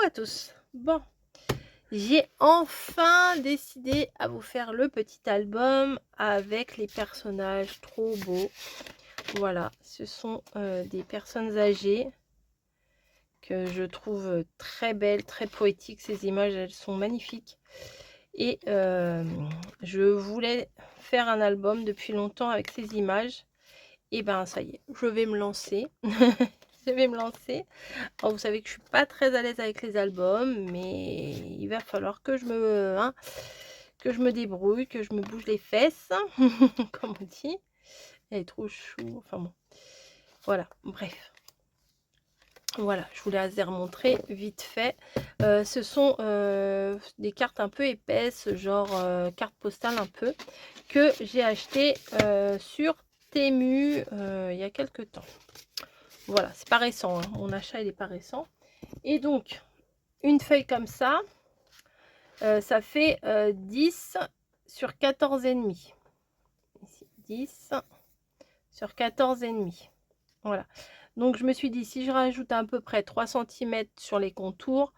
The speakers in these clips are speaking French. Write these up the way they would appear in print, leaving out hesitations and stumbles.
à tous. Bon, j'ai enfin décidé à vous faire le petit album avec les personnages trop beaux. Voilà, ce sont des personnes âgées que je trouve très belles, très poétiques. Ces images, elles sont magnifiques. Et je voulais faire un album depuis longtemps avec ces images. Et ben ça y est, je vais me lancer. Je vais me lancer. Alors, vous savez que je suis pas très à l'aise avec les albums, mais il va falloir que que je me débrouille, que je me bouge les fesses, comme on dit. Elle est trop chou. Enfin bon, voilà. Bref, voilà. Je vous les ai remontrées vite fait. Ce sont des cartes un peu épaisses, genre carte postale un peu, que j'ai acheté sur Temu il y a quelques temps. Voilà, c'est pas récent, hein. Mon achat il est pas récent. Et donc, une feuille comme ça, ça fait 10 sur 14 et demi. Ici, 10 sur 14 et demi. Voilà. Donc, je me suis dit, si je rajoute à peu près 3 cm sur les contours,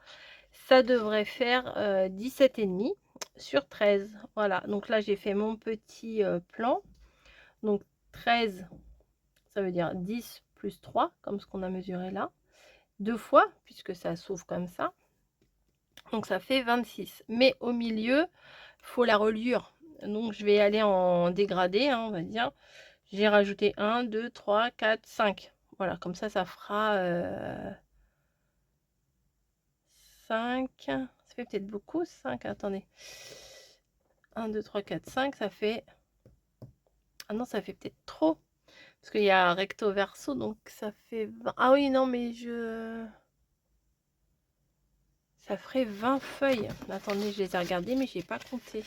ça devrait faire 17 et demi sur 13. Voilà. Donc là, j'ai fait mon petit plan. Donc, 13, ça veut dire 10 plus 3, comme ce qu'on a mesuré là. Deux fois, puisque ça s'ouvre comme ça. Donc ça fait 26. Mais au milieu, faut la reliure. Donc je vais aller en dégradé, hein, on va dire. J'ai rajouté 1, 2, 3, 4, 5. Voilà, comme ça fera 5. Ça fait peut-être beaucoup, 5. Attendez. 1, 2, 3, 4, 5. Ça fait... Ah non, ça fait peut-être trop. Parce qu'il y a recto verso, donc ça fait 20. Ah oui, non, mais je... Ça ferait 20 feuilles. Attendez, je les ai regardées, mais je n'ai pas compté.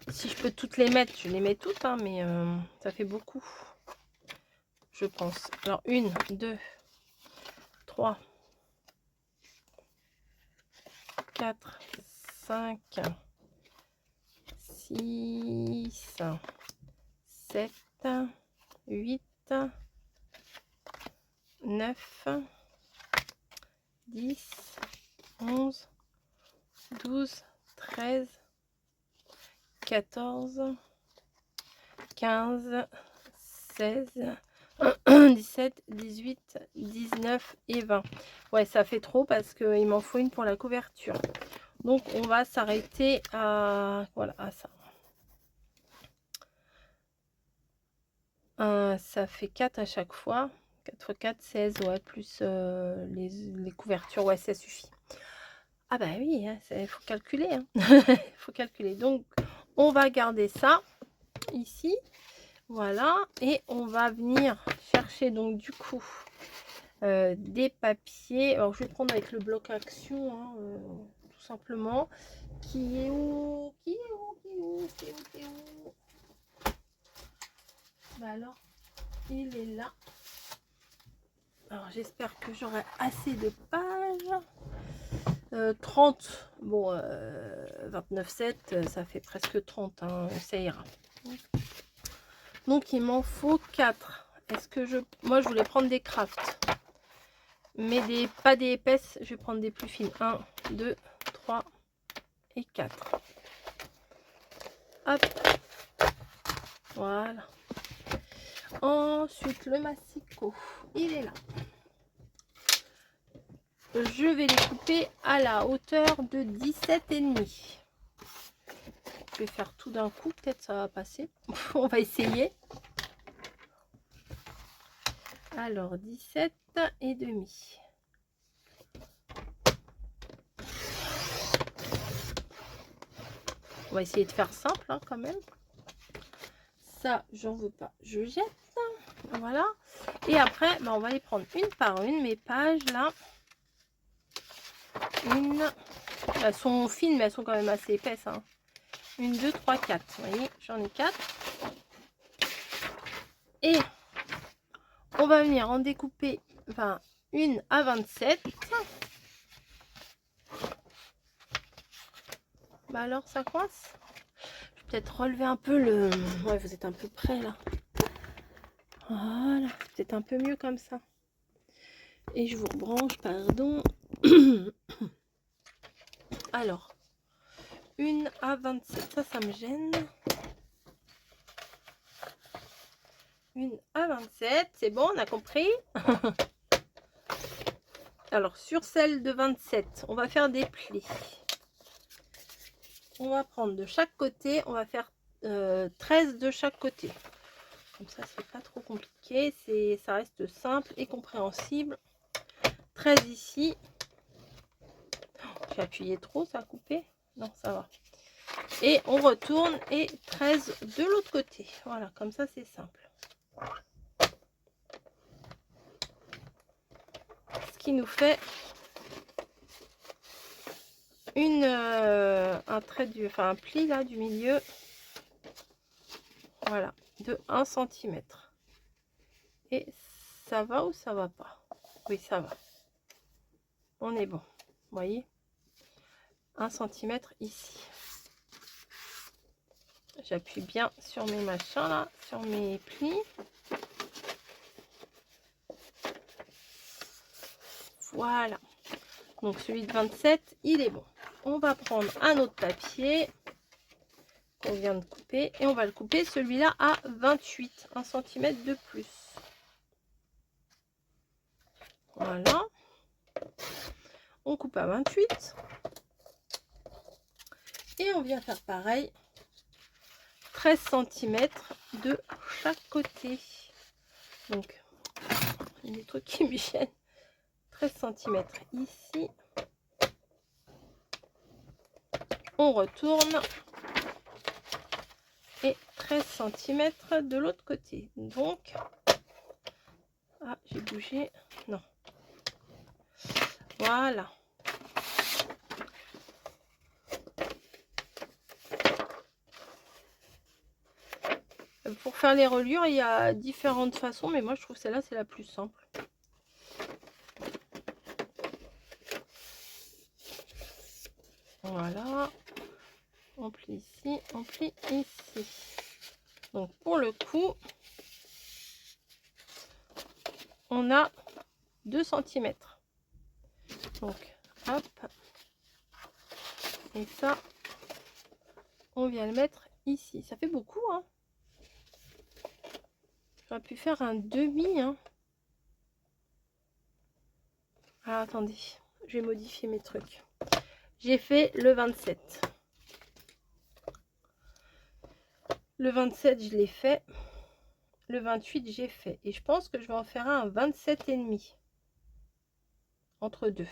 Si je peux toutes les mettre, je les mets toutes, hein, mais ça fait beaucoup, je pense. Alors, 1, 2, 3, 4, 5, 6, 7, 8, 9, 10, 11, 12, 13, 14, 15, 16, 17, 18, 19 et 20. Ouais, ça fait trop parce qu'il m'en faut une pour la couverture. Donc, on va s'arrêter à, voilà, à ça. Ça fait 4 à chaque fois. 4 x 4, 16, ouais, plus les couvertures, ouais, ça suffit. Ah bah oui, il faut calculer. Hein. Faut calculer. Donc, on va garder ça ici. Voilà. Et on va venir chercher donc du coup des papiers. Alors, je vais prendre avec le bloc action, hein, tout simplement. Qui est où? Qui est où? Qui est où? Qui est où? Qui est où? Bah alors, il est là. Alors, j'espère que j'aurai assez de pages. 30, bon, 29,7, ça fait presque 30, hein, ça ira. Donc, il m'en faut 4. Est-ce que moi, je voulais prendre des crafts. Mais pas des épaisses, je vais prendre des plus fines. 1, 2, 3 et 4. Hop. Voilà. Ensuite, le massicot, il est là. Je vais les couper à la hauteur de 17,5. Je vais faire tout d'un coup, peut-être ça va passer. On va essayer. Alors, 17,5. On va essayer de faire simple, hein, quand même. Ça, j'en veux pas. Je jette. Voilà. Et après, ben, on va les prendre une par une, mes pages, là. Elles sont fines, mais elles sont quand même assez épaisses. Hein. 1, 2, 3, 4. Vous voyez, j'en ai 4. Et on va venir en découper, enfin, une à 27. Bah alors, ça coince. Je vais peut-être relever un peu le... Ouais, vous êtes un peu près, là. Voilà, c'est peut-être un peu mieux comme ça. Et je vous rebranche, pardon. Alors, une à 27, ça me gêne. Une à 27, c'est bon, on a compris. Alors, sur celle de 27, on va faire des plis. On va prendre de chaque côté, on va faire 13 de chaque côté. Comme ça, c'est pas trop compliqué, ça reste simple et compréhensible. 13 ici. J'ai appuyé trop, ça a coupé? Non, ça va. Et on retourne et 13 de l'autre côté. Voilà, comme ça, c'est simple. Ce qui nous fait un trait un pli là du milieu. Voilà, de 1 cm. Et ça va ou ça va pas? Oui, ça va. On est bon. Vous voyez? 1 cm ici. J'appuie bien sur mes machins là, sur mes plis. Voilà. Donc celui de 27, il est bon. On va prendre un autre papier qu'on vient de couper et on va le couper celui-là à 28, 1 cm de plus. Voilà. On coupe à 28. Et on vient faire pareil. 13 cm de chaque côté. Donc, il y a des trucs qui me gênent. 13 cm ici. On retourne. Et 13 cm de l'autre côté. Donc, ah, j'ai bougé. Non. Voilà. Pour faire les reliures, il y a différentes façons, mais moi je trouve celle-là c'est la plus simple. Voilà. On plie ici, on plie ici. Donc pour le coup, on a 2 cm. Donc hop. Et ça, on vient le mettre ici. Ça fait beaucoup, hein. J'aurais pu faire un demi, hein. Ah, attendez, je vais modifier mes trucs. J'ai fait le 27. Le 27, je l'ai fait. Le 28, j'ai fait. Et je pense que je vais en faire un 27,5. Entre deux.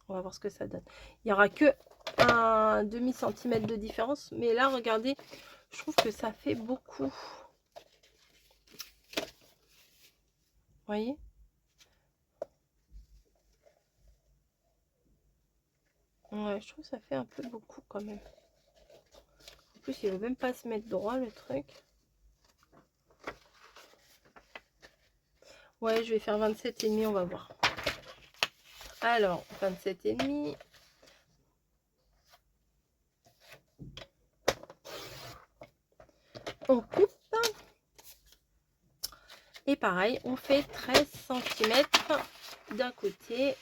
On va voir ce que ça donne. Il n'y aura que un demi-centimètre de différence. Mais là, regardez, je trouve que ça fait beaucoup. Vous voyez? Ouais, je trouve que ça fait un peu beaucoup quand même. En plus, il ne veut même pas se mettre droit le truc. Ouais, je vais faire 27,5, on va voir. Alors, 27,5. On coupe. Et pareil, on fait 13 cm d'un côté.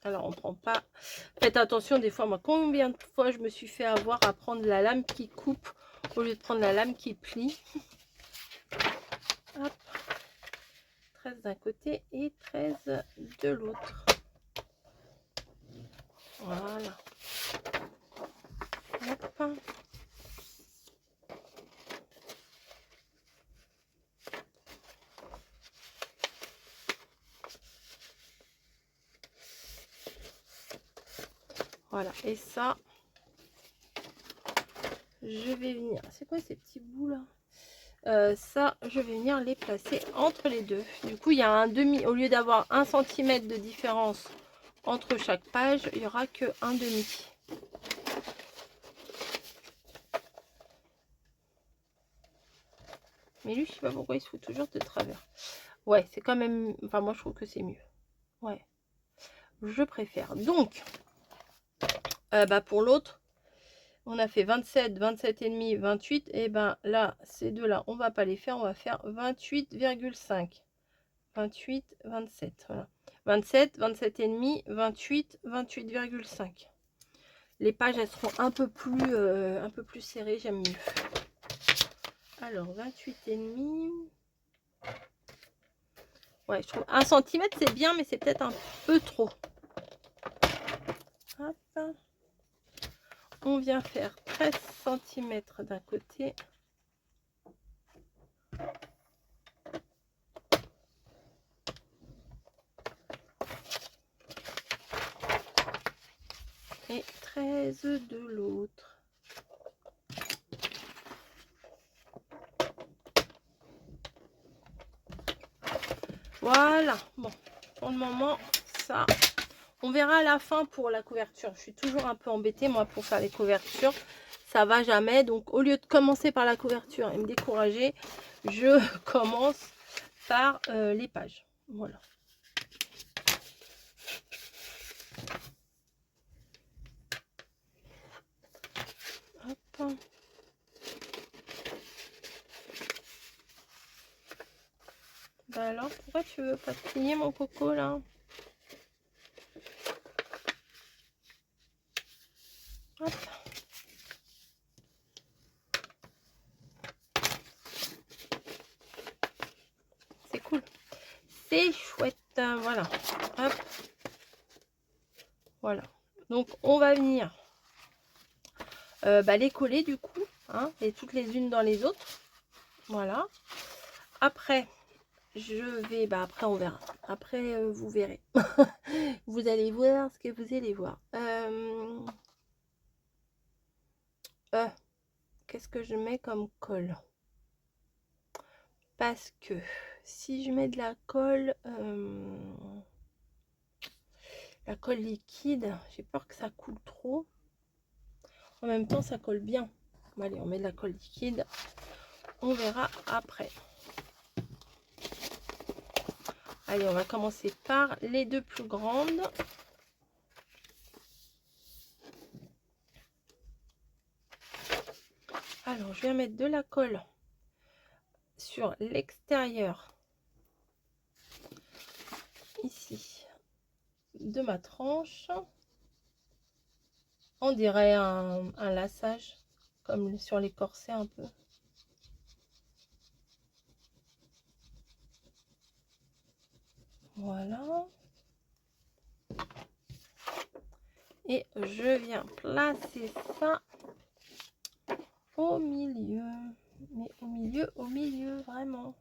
Alors, on prend pas... Faites attention, des fois, moi, combien de fois je me suis fait avoir à prendre la lame qui coupe au lieu de prendre la lame qui plie. Hop. 13 d'un côté et 13 de l'autre. Voilà. Hop. Voilà, et ça, je vais venir... C'est quoi ces petits bouts là? Ça, je vais venir les placer entre les deux. Du coup, il y a un demi, au lieu d'avoir 1 cm de différence entre chaque page, il n'y aura que un demi. Mais lui, je sais pas pourquoi il se fout toujours de travers. Ouais, c'est quand même... Enfin, moi, je trouve que c'est mieux. Ouais, je préfère. Donc, pour l'autre, on a fait 27, 27,5, 28. Et ben là, ces deux-là, on va pas les faire. On va faire 28,5. 28, 27. Voilà. 27, 27,5, 28, 28,5. Les pages, elles seront un peu plus serrées, j'aime mieux. Alors, 28,5. Ouais, je trouve 1 cm, c'est bien, mais c'est peut-être un peu trop. Hop. On vient faire 13 cm d'un côté. Et 13 de l'autre. Voilà. Bon, pour le moment, ça... On verra à la fin pour la couverture. Je suis toujours un peu embêtée, moi, pour faire les couvertures. Ça va jamais. Donc, au lieu de commencer par la couverture et me décourager, je commence par les pages. Voilà. Hop. Bah alors, pourquoi tu veux pas plier, mon coco, là? Hop. C'est cool. C'est chouette. Voilà. Hop. Voilà. Donc, on va venir les coller, du coup. Hein, et toutes les unes dans les autres. Voilà. Après, je vais... Bah, après, on verra. Après, vous verrez. Vous allez voir ce que vous allez voir. Qu'est-ce que je mets comme colle? Parce que si je mets de la colle liquide, j'ai peur que ça coule trop. En même temps, ça colle bien. Bon, allez, on met de la colle liquide. On verra après. Allez, on va commencer par les deux plus grandes. Alors, je vais mettre de la colle sur l'extérieur, ici, de ma tranche. On dirait un laçage, comme sur les corsets un peu. Voilà. Et je viens placer ça au milieu. Mais au milieu, vraiment.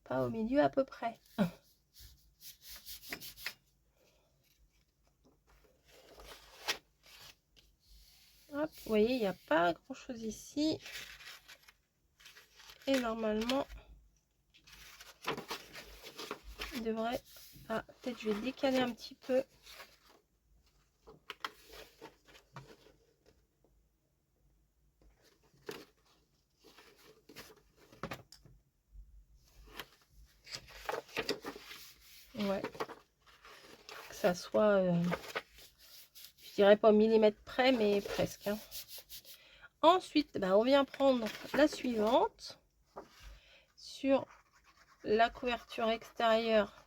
Pas au milieu à peu près. Hop, vous voyez, il n'y a pas grand chose ici. Et normalement, il devrait... Ah, peut-être je vais décaler un petit peu. Ouais. Que ça soit... je dirais pas au millimètre près, mais presque. Hein. Ensuite, bah, on vient prendre la suivante. Sur la couverture extérieure,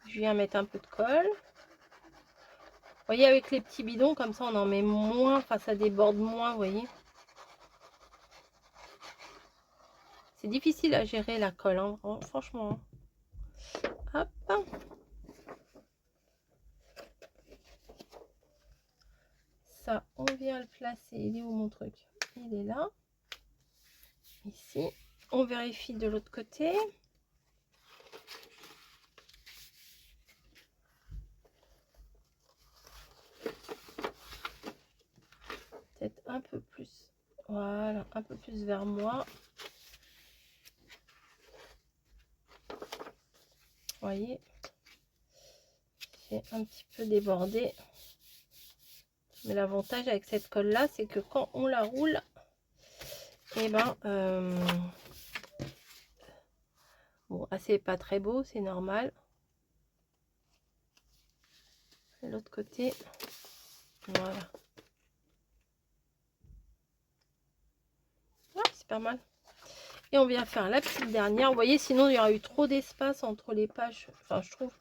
je viens mettre un peu de colle. Vous voyez, avec les petits bidons, comme ça, on en met moins, enfin, ça déborde moins, vous voyez. C'est difficile à gérer la colle, hein, franchement. Hop. Ça, on vient le placer. Il est où mon truc? Il est là. Ici. On vérifie de l'autre côté. Peut-être un peu plus. Voilà, un peu plus vers moi. Vous voyez, j'ai un petit peu débordé. Mais l'avantage avec cette colle là, c'est que quand on la roule, et ben bon, c'est pas très beau, c'est normal. L'autre côté, voilà. Ouais, c'est pas mal. Et on vient faire la petite dernière. Vous voyez, sinon il y aurait eu trop d'espace entre les pages. Enfin, je trouve.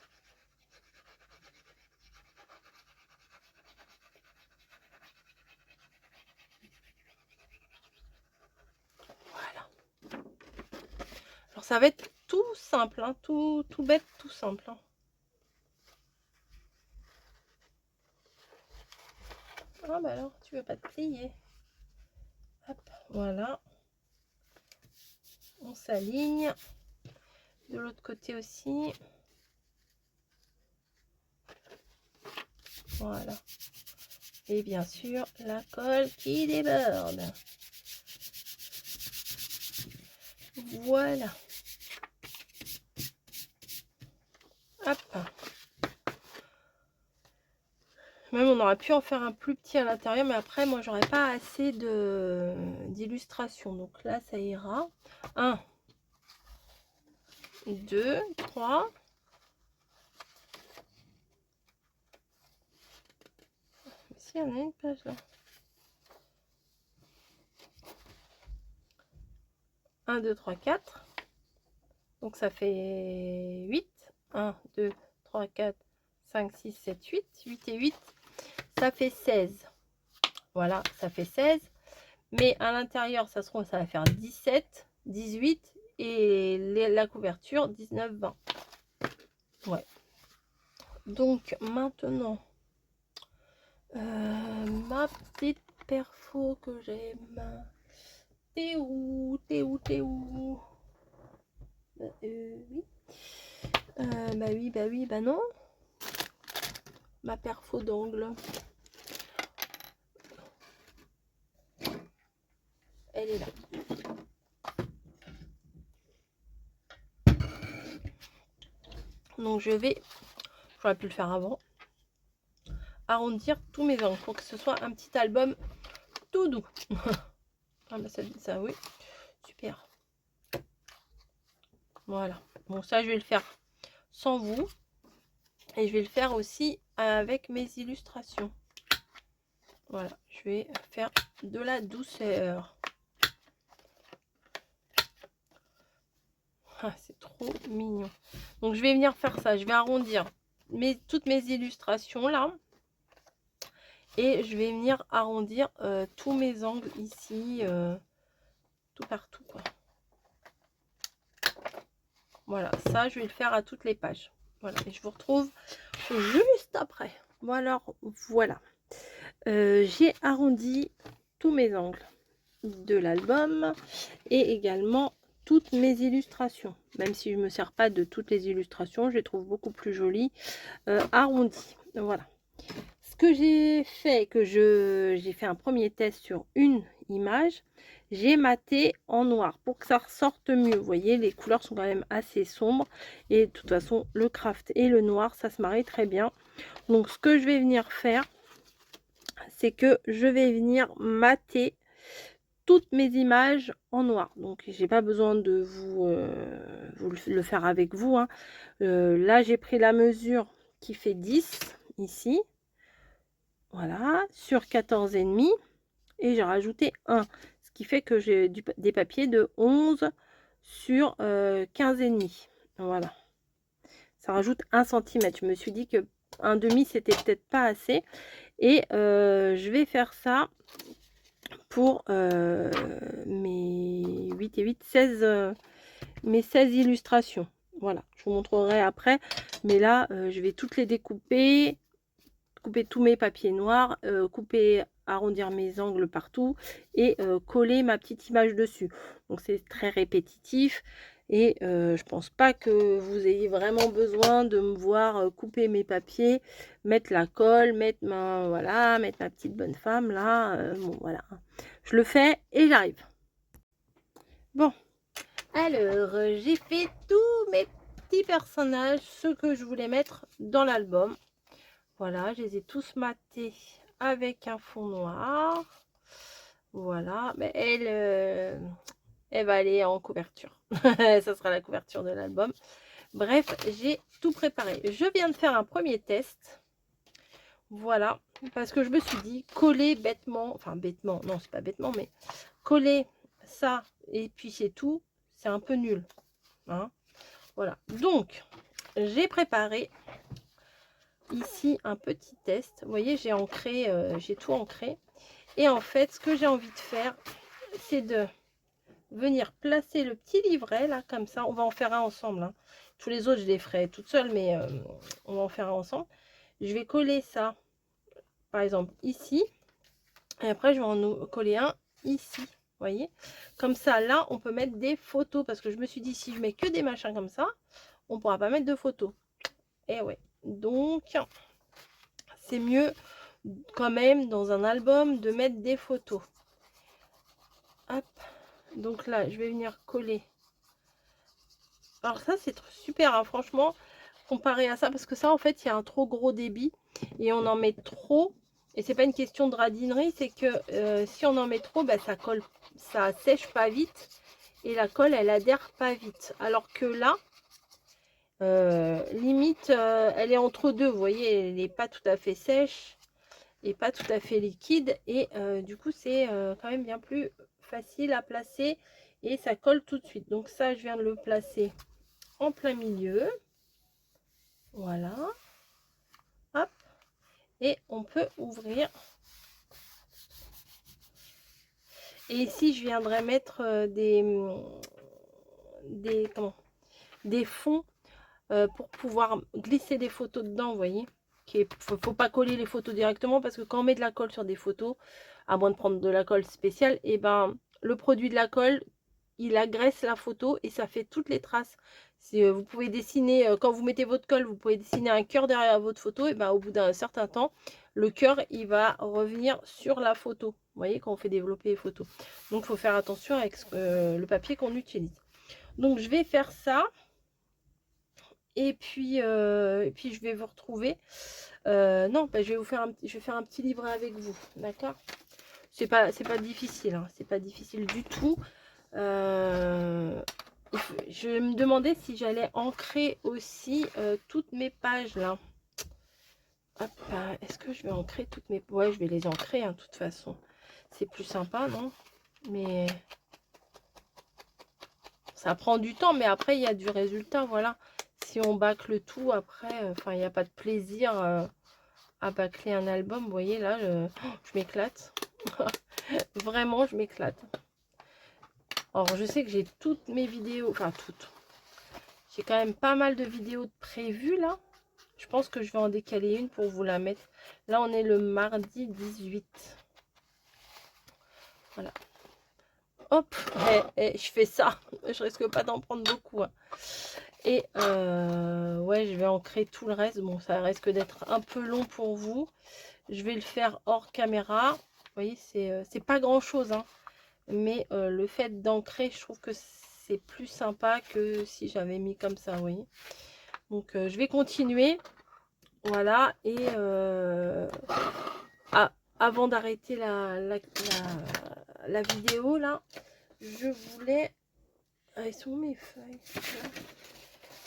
Voilà. Alors ça va être tout simple, hein, tout bête, tout simple. Hein. Ah bah alors, tu veux pas te plier. Hop, voilà. On s'aligne. De l'autre côté aussi. Voilà. Et bien sûr, la colle qui déborde. Voilà. Hop. Même on aurait pu en faire un plus petit à l'intérieur, mais après, moi, j'aurais pas assez d'illustration. Donc là, ça ira. 1, 2, 3. Si, on a une page là. 1, 2, 3, 4. Donc ça fait 8. 1, 2, 3, 4, 5, 6, 7, 8. 8 et 8, ça fait 16. Voilà, ça fait 16. Mais à l'intérieur, ça va faire 17, 18 et la couverture 19, 20. Ouais. Donc maintenant, ma petite perfo que j'aime. T'es où? T'es où? T'es où? Oui. Bah oui, bah oui, bah non. Ma perfo d'angle. Elle est là. Donc je vais, j'aurais pu le faire avant, arrondir tous mes angles pour que ce soit un petit album tout doux. Ah bah ça oui, super. Voilà. Bon, ça je vais le faire sans vous. Et je vais le faire aussi avec mes illustrations. Voilà, je vais faire de la douceur. Ah, c'est trop mignon. Donc je vais venir faire ça. Je vais arrondir toutes mes illustrations là. Et je vais venir arrondir tous mes angles ici. Tout partout, quoi. Voilà, ça je vais le faire à toutes les pages. Voilà, et je vous retrouve juste après. Bon alors, voilà. J'ai arrondi tous mes angles de l'album et également toutes mes illustrations. Même si je ne me sers pas de toutes les illustrations, je les trouve beaucoup plus jolies arrondies. Voilà. Ce que j'ai fait, j'ai fait un premier test sur une image. J'ai maté en noir pour que ça ressorte mieux. Vous voyez, les couleurs sont quand même assez sombres. Et de toute façon, le craft et le noir, ça se marie très bien. Donc, ce que je vais venir faire, c'est que je vais venir mater toutes mes images en noir. Donc, j'ai pas besoin de vous le faire avec vous. Hein. Là, j'ai pris la mesure qui fait 10 ici. Voilà, sur 14,5. Et j'ai rajouté 1. Ce qui fait que j'ai des papiers de 11 sur 15,5. Voilà. Ça rajoute 1 cm. Je me suis dit que 1,5 c'était peut-être pas assez. Et je vais faire ça pour mes 8 et 8, 16, mes 16 illustrations. Voilà, je vous montrerai après. Mais là, je vais toutes les découper. Couper tous mes papiers noirs, arrondir mes angles partout et coller ma petite image dessus. Donc c'est très répétitif et je pense pas que vous ayez vraiment besoin de me voir couper mes papiers, mettre la colle, mettre ma petite bonne femme là. Bon voilà, je le fais et j'arrive. Bon, alors j'ai fait tous mes petits personnages, ceux que je voulais mettre dans l'album. Voilà, je les ai tous matés avec un fond noir. Voilà, mais elle va aller en couverture. Ça sera la couverture de l'album. Bref, j'ai tout préparé. Je viens de faire un premier test. Voilà, parce que je me suis dit, coller bêtement, enfin bêtement, non c'est pas bêtement, mais coller ça et puis c'est tout, c'est un peu nul. Hein. Voilà. Donc, j'ai préparé ici un petit test. Vous voyez, j'ai ancré, j'ai tout ancré. Et en fait, ce que j'ai envie de faire, c'est de venir placer le petit livret, là, comme ça. On va en faire un ensemble. Hein. Tous les autres, je les ferai toute seule, mais on va en faire un ensemble. Je vais coller ça, par exemple, ici. Et après, je vais en coller un ici. Vous voyez, comme ça, là, on peut mettre des photos. Parce que je me suis dit, si je mets que des machins comme ça, on ne pourra pas mettre de photos. Et ouais. Donc, c'est mieux quand même, dans un album, de mettre des photos. Hop. Donc là, je vais venir coller. Alors ça, c'est super, hein, franchement, comparé à ça. Parce que ça, en fait, il y a un trop gros débit. Et on en met trop. Et c'est pas une question de radinerie, c'est que si on en met trop, bah, ça colle, ça sèche pas vite et la colle elle adhère pas vite. Alors que là, limite, elle est entre deux. Vous voyez, elle n'est pas tout à fait sèche et pas tout à fait liquide et du coup c'est quand même bien plus facile à placer et ça colle tout de suite. Donc ça, je viens de le placer en plein milieu. Voilà. Hop. Et on peut ouvrir. Et ici, je viendrai mettre des fonds pour pouvoir glisser des photos dedans, vous voyez. Faut pas coller les photos directement parce que quand on met de la colle sur des photos, à moins de prendre de la colle spéciale, et ben le produit de la colle, il agresse la photo et ça fait toutes les traces. Vous pouvez dessiner, quand vous mettez votre colle, vous pouvez dessiner un cœur derrière votre photo, et ben au bout d'un certain temps, le cœur il va revenir sur la photo. Vous voyez, quand on fait développer les photos. Donc il faut faire attention avec le papier qu'on utilise. Donc je vais faire ça. Et puis je vais vous retrouver. Non, bah, je vais faire un petit livret avec vous, d'accord? C'est pas difficile, hein, c'est pas difficile du tout. Je me demandais si j'allais ancrer aussi toutes mes pages là. Hop, est-ce que je vais ancrer toutes mes... Ouais, je vais les ancrer, hein, de toute façon. C'est plus sympa, non? Mais ça prend du temps, mais après, il y a du résultat, voilà. Si on bâcle tout, après, enfin, il n'y a pas de plaisir à bâcler un album. Vous voyez, là, je m'éclate. Vraiment, je m'éclate. Alors, je sais que j'ai toutes mes vidéos, enfin, toutes. J'ai quand même pas mal de vidéos prévues, là. Je pense que je vais en décaler une pour vous la mettre. Là, on est le mardi 18. Voilà. Hop, je fais ça. Je risque pas d'en prendre beaucoup. Hein. Et ouais, je vais ancrer tout le reste. Bon, ça risque d'être un peu long pour vous. Je vais le faire hors caméra. Vous voyez, c'est pas grand chose. Hein. Mais le fait d'ancrer, je trouve que c'est plus sympa que si j'avais mis comme ça. Vous voyez. Donc, je vais continuer. Voilà. Et avant d'arrêter la vidéo, là, je voulais... Ah, ils sont où mes feuilles?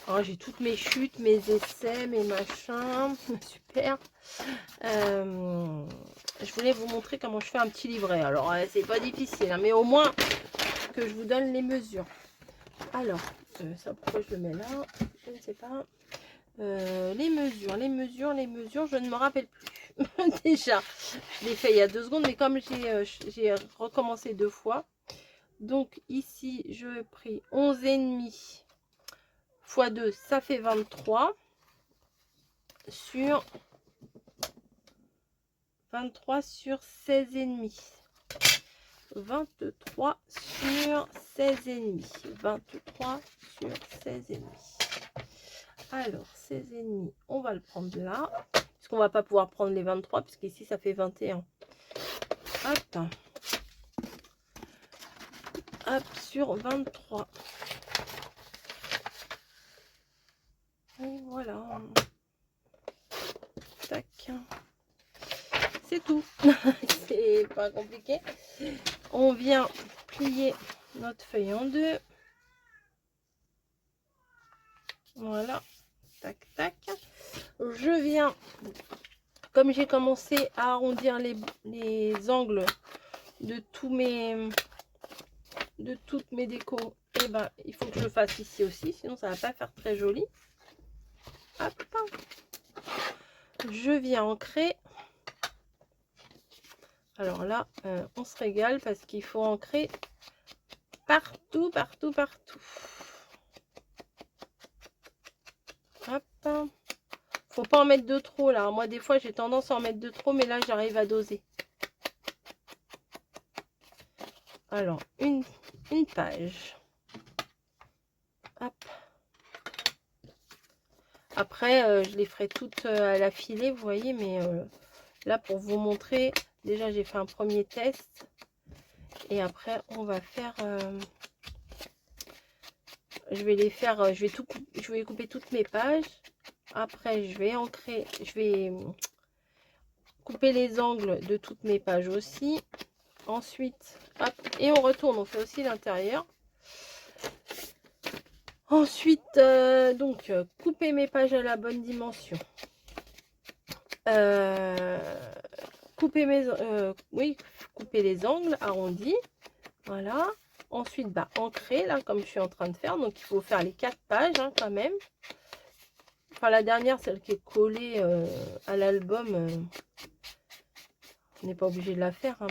Oh, j'ai toutes mes chutes, mes essais, mes machins. Super. Je voulais vous montrer comment je fais un petit livret. Alors, c'est pas difficile, hein, mais au moins que je vous donne les mesures. Alors, ça, pourquoi je le mets là? Je ne sais pas. Les mesures, je ne me rappelle plus. Déjà, je l'ai fait il y a 2 secondes, mais comme j'ai recommencé 2 fois. Donc, ici, je ai pris 11,5 x 2, ça fait 23 sur 16,5. 23 sur 16,5. 23 sur 16,5. Alors, 16,5, on va le prendre là. Parce qu'on va pas pouvoir prendre les 23, puisqu'ici, ça fait 21. Hop. Hop, sur 23. Et voilà. Tac. C'est tout. C'est pas compliqué. On vient plier notre feuille en deux. Voilà. Tac, tac. Je viens, comme j'ai commencé à arrondir les angles de toutes mes décos, et et ben il faut que je le fasse ici aussi, sinon ça va pas faire très joli. Hop, je viens ancrer. Alors là, on se régale parce qu'il faut ancrer partout, partout, partout. Hop. Faut pas en mettre de trop là. Moi, des fois, j'ai tendance à en mettre de trop, mais là, j'arrive à doser. Alors, une page. Hop. Après, je les ferai toutes à la filée, vous voyez, mais là, pour vous montrer, déjà, j'ai fait un premier test. Et après, on va faire... je vais les faire... je vais couper toutes mes pages. Après, je vais ancrer... Je vais couper les angles de toutes mes pages aussi. Ensuite, hop, et on retourne. On fait aussi l'intérieur. Ensuite, donc, couper mes pages à la bonne dimension. Couper couper les angles arrondis. Voilà. Ensuite, bah, ancrer, là, comme je suis en train de faire. Donc, il faut faire les 4 pages, hein, quand même. Enfin, la dernière, celle qui est collée à l'album. On n'est pas obligé de la faire, hein,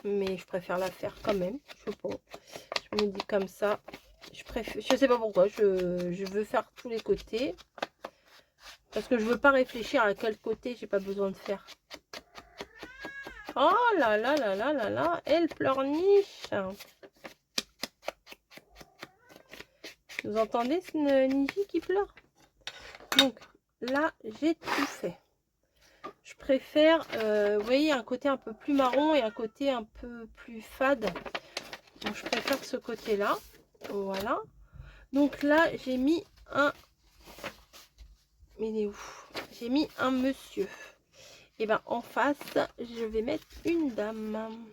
mais je préfère la faire quand même. Je sais pas. Je me dis comme ça. Je sais pas pourquoi. Je veux faire tous les côtés. Parce que je veux pas réfléchir à quel côté j'ai pas besoin de faire. Oh là là là là là là. Elle pleurniche. Vous entendez ce Niji qui pleure? Donc là, j'ai tout fait. Je préfère, vous voyez, un côté un peu plus marron et un côté un peu plus fade. Donc je préfère ce côté-là. Voilà. Donc là, j'ai mis un... Mais il est où? J'ai mis un monsieur. Et ben en face, je vais mettre une dame.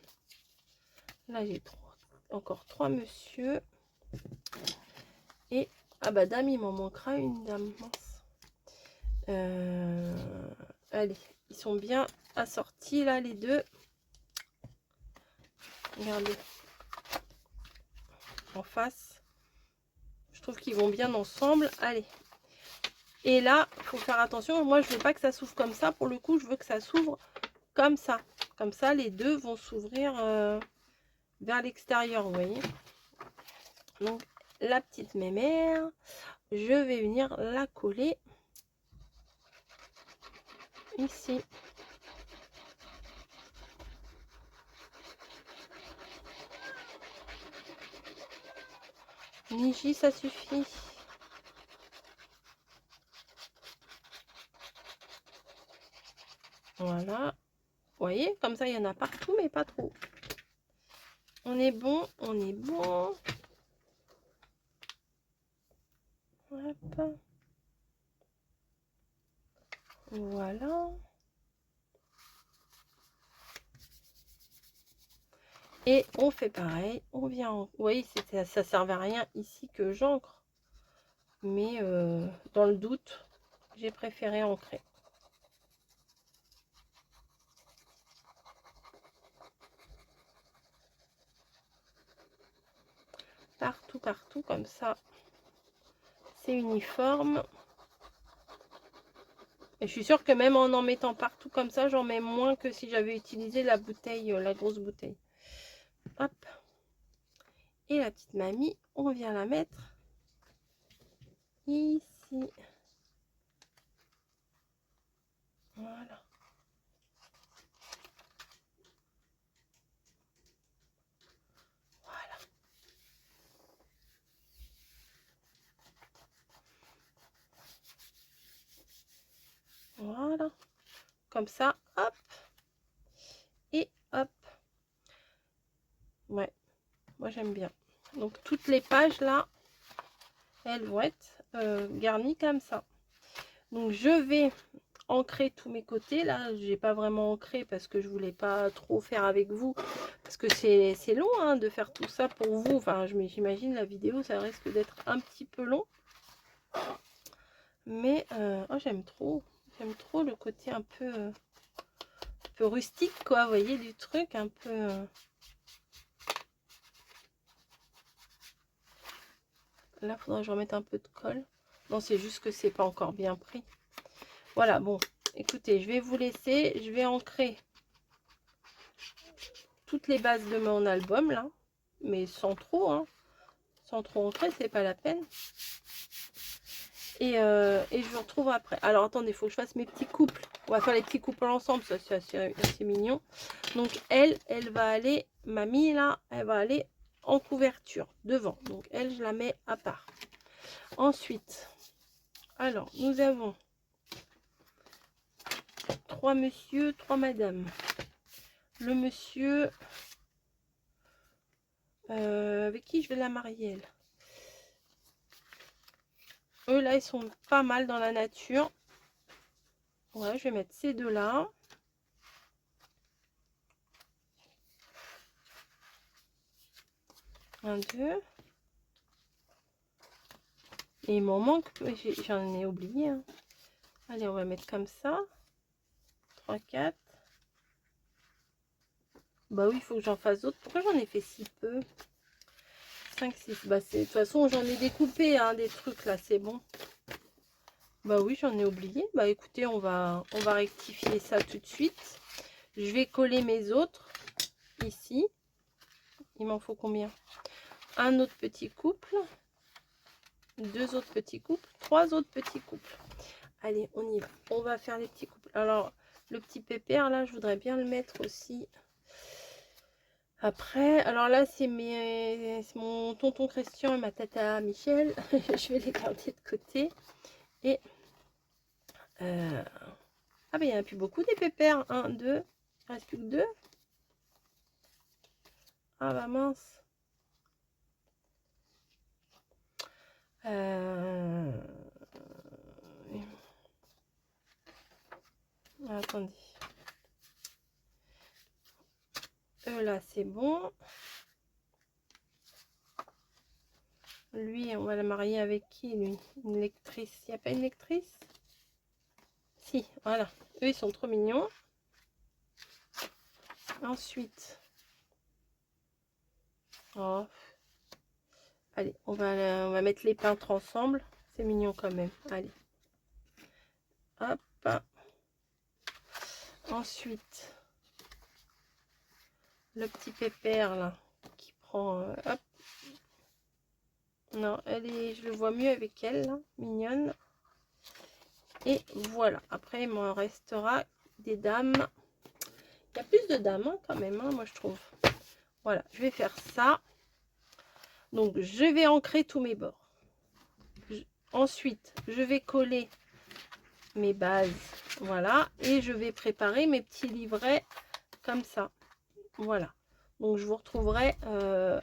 Là, j'ai encore 3 monsieur. Et, ah bah dame, il m'en manquera une dame. Mince. Allez, ils sont bien assortis là, les deux. Regardez. En face. Je trouve qu'ils vont bien ensemble. Allez. Et là, il faut faire attention. Moi, je veux pas que ça s'ouvre comme ça. Pour le coup, je veux que ça s'ouvre comme ça. Comme ça, les deux vont s'ouvrir vers l'extérieur, vous voyez. Donc, la petite mémère, je vais venir la coller ici. Niji, ça suffit. Voilà. Vous voyez, comme ça, il y en a partout, mais pas trop. On est bon, on est bon. Hop. Voilà. Et on fait pareil. On vient... Vous voyez, ça ne servait à rien ici que j'encre. Mais dans le doute, j'ai préféré ancrer. Partout, partout, comme ça. C'est uniforme. Et je suis sûre que même en mettant partout comme ça, j'en mets moins que si j'avais utilisé la bouteille, la grosse bouteille. Hop. Et la petite mamie, on vient la mettre ici. Voilà. Voilà. Voilà. Comme ça, hop. Et hop. Ouais. Moi, j'aime bien. Donc, toutes les pages, là, elles vont être garnies comme ça. Donc, je vais ancrer tous mes côtés. Là, j'ai pas vraiment ancré parce que je voulais pas trop faire avec vous. Parce que c'est long hein, de faire tout ça pour vous. Enfin, j'imagine la vidéo, ça risque d'être un petit peu long. Mais oh, j'aime trop. J'aime trop le côté un peu rustique, quoi. Vous voyez, du truc un peu... Là, il faudra que je remette un peu de colle. Non, c'est juste que c'est pas encore bien pris. Voilà, bon, écoutez, je vais vous laisser. Je vais ancrer toutes les bases de mon album, là. Mais sans trop, hein. Sans trop ancrer, c'est pas la peine. Et je vous retrouve après. Alors, attendez, il faut que je fasse mes petits couples. On va faire les petits couples ensemble, ça c'est assez mignon. Donc, elle va aller, mamie, là, elle va aller en couverture, devant. Donc, elle, je la mets à part. Ensuite, alors, nous avons 3 monsieur, 3 madame. Le monsieur, avec qui je vais la marier, elle. Eux, là, ils sont pas mal dans la nature. Ouais, je vais mettre ces deux-là. Un, deux. Et il m'en manque, j'en ai oublié. Hein. Allez, on va mettre comme ça. 3, 4. Bah oui, il faut que j'en fasse d'autres. Pourquoi j'en ai fait si peu? 5, 6. Bah, de toute façon, j'en ai découpé hein, des trucs là, c'est bon. Bah oui, j'en ai oublié. Bah écoutez, on va rectifier ça tout de suite. Je vais coller mes autres ici. Il m'en faut combien? Un autre petit couple. 2 autres petits couples. 3 autres petits couples. Allez, on y va. On va faire les petits couples. Alors, le petit pépère, là, je voudrais bien le mettre aussi. Après, alors là, c'est mon tonton Christian et ma tata Michel. Je vais les garder de côté. Et... ah, ben il n'y en a plus beaucoup des pépères. 1, 2. Il ne reste plus que 2. Ah, bah mince. Attendez. Là, c'est bon. Lui, on va le marier avec qui, lui? Une lectrice. Il n'y a pas une lectrice? Si, voilà. Eux, ils sont trop mignons. Ensuite. Oh. Allez, on va mettre les peintres ensemble. C'est mignon quand même. Allez. Hop. Ensuite. Le petit pépère, là. Qui prend... hop. Non, je le vois mieux avec elle, là, mignonne. Et voilà. Après, il m'en restera des dames. Il y a plus de dames, hein, quand même, hein, moi, je trouve. Voilà, je vais faire ça. Donc, je vais ancrer tous mes bords. Ensuite, je vais coller mes bases. Voilà. Et je vais préparer mes petits livrets comme ça. Voilà. Donc, je vous retrouverai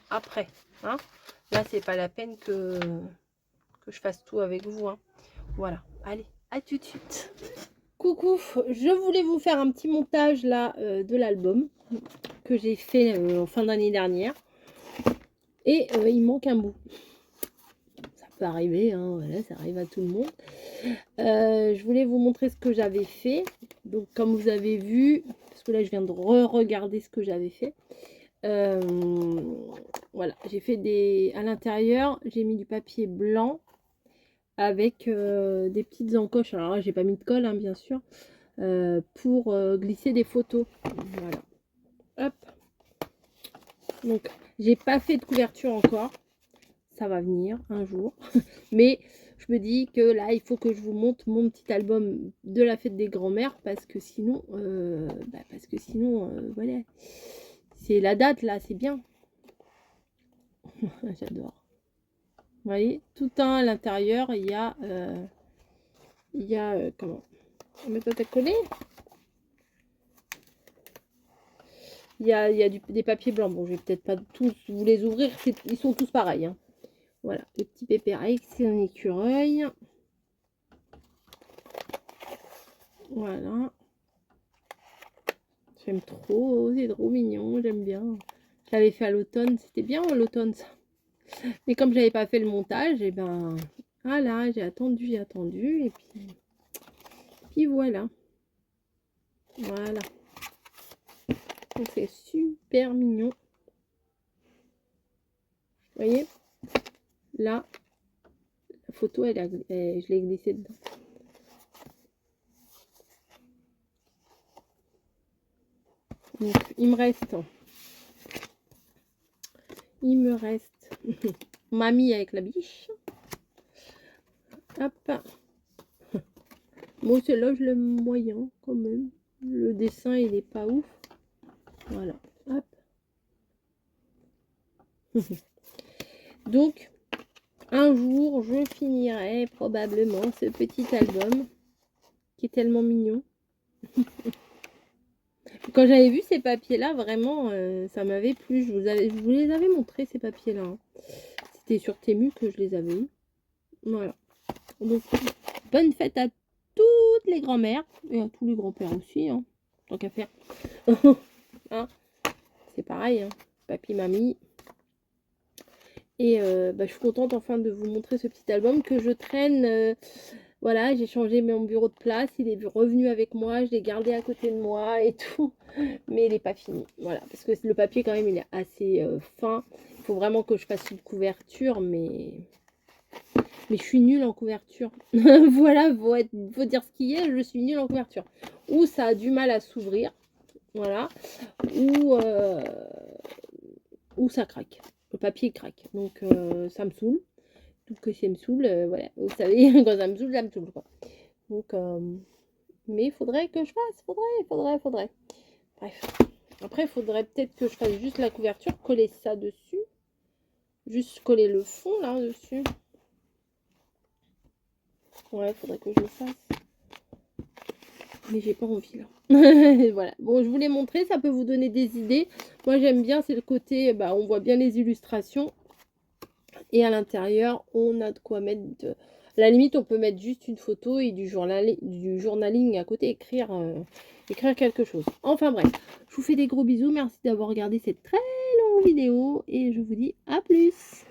après. Hein. Là, c'est pas la peine que je fasse tout avec vous. Hein. Voilà. Allez, à tout de suite. Coucou, je voulais vous faire un petit montage là de l'album que j'ai fait en fin d'année dernière. Et il manque un bout. Ça peut arriver, hein, voilà, ça arrive à tout le monde. Je voulais vous montrer ce que j'avais fait. Donc comme vous avez vu, parce que là je viens de re-regarder ce que j'avais fait. Voilà, j'ai fait à l'intérieur, j'ai mis du papier blanc avec des petites encoches. Alors là, j'ai pas mis de colle, hein, bien sûr, pour glisser des photos. Voilà. Hop. Donc, j'ai pas fait de couverture encore. Ça va venir un jour. Mais je me dis que là, il faut que je vous montre mon petit album de la fête des grands-mères parce que sinon, voilà. C'est la date là, c'est bien. J'adore. Vous voyez, tout un à l'intérieur, il y a, comment? Mais toi, t'as collé? Il y a des papiers blancs. Bon, je vais peut-être pas tous vous les ouvrir. Ils sont tous pareils. Hein. Voilà, le petit pépère avec son écureuil. Voilà. J'aime trop, c'est trop mignon, j'aime bien. Je l'avais fait à l'automne, c'était bien l'automne ça. Mais comme j'avais pas fait le montage, et ben voilà, j'ai attendu, et puis voilà. Voilà. Donc c'est super mignon. Vous voyez? Là, La photo, je l'ai glissée dedans. Donc, il me reste mamie avec la biche. Hop. Bon, celle-là, je l'aime moyen quand même. Le dessin, il est pas ouf. Voilà. Hop. Donc, un jour, je finirai probablement ce petit album qui est tellement mignon. Quand j'avais vu ces papiers-là, vraiment, ça m'avait plu. Je vous les avais montrés, ces papiers-là. Hein. C'était sur Temu que je les avais eu. Voilà. Donc, bonne fête à toutes les grand-mères et à tous les grands-pères aussi, hein, tant qu'à faire. Hein, c'est pareil, hein, papy, mamie. Et je suis contente enfin de vous montrer ce petit album que je traîne. Voilà, j'ai changé mon bureau de place, il est revenu avec moi, je l'ai gardé à côté de moi et tout. Mais il n'est pas fini, voilà, parce que le papier quand même il est assez fin. Il faut vraiment que je fasse une couverture, mais je suis nulle en couverture. Voilà, faut dire ce qu'il y a, je suis nulle en couverture. Ou ça a du mal à s'ouvrir, voilà, ou ça craque. Le papier craque, donc ça me saoule. Tout que ça me saoule, voilà. Vous savez, quand ça me saoule, quoi. Donc, mais il faudrait que je fasse, faudrait. Bref. Après, il faudrait peut-être que je fasse juste la couverture, coller ça dessus. Juste coller le fond, là, dessus. Ouais, faudrait que je le fasse. Mais j'ai pas envie, là. Voilà. Bon, je vous l'ai montré, ça peut vous donner des idées. Moi, j'aime bien, c'est le côté, on voit bien les illustrations. Et à l'intérieur, on a de quoi mettre... À la limite, on peut mettre juste une photo et du journaling à côté, écrire quelque chose. Enfin bref, je vous fais des gros bisous. Merci d'avoir regardé cette très longue vidéo. Et je vous dis à plus.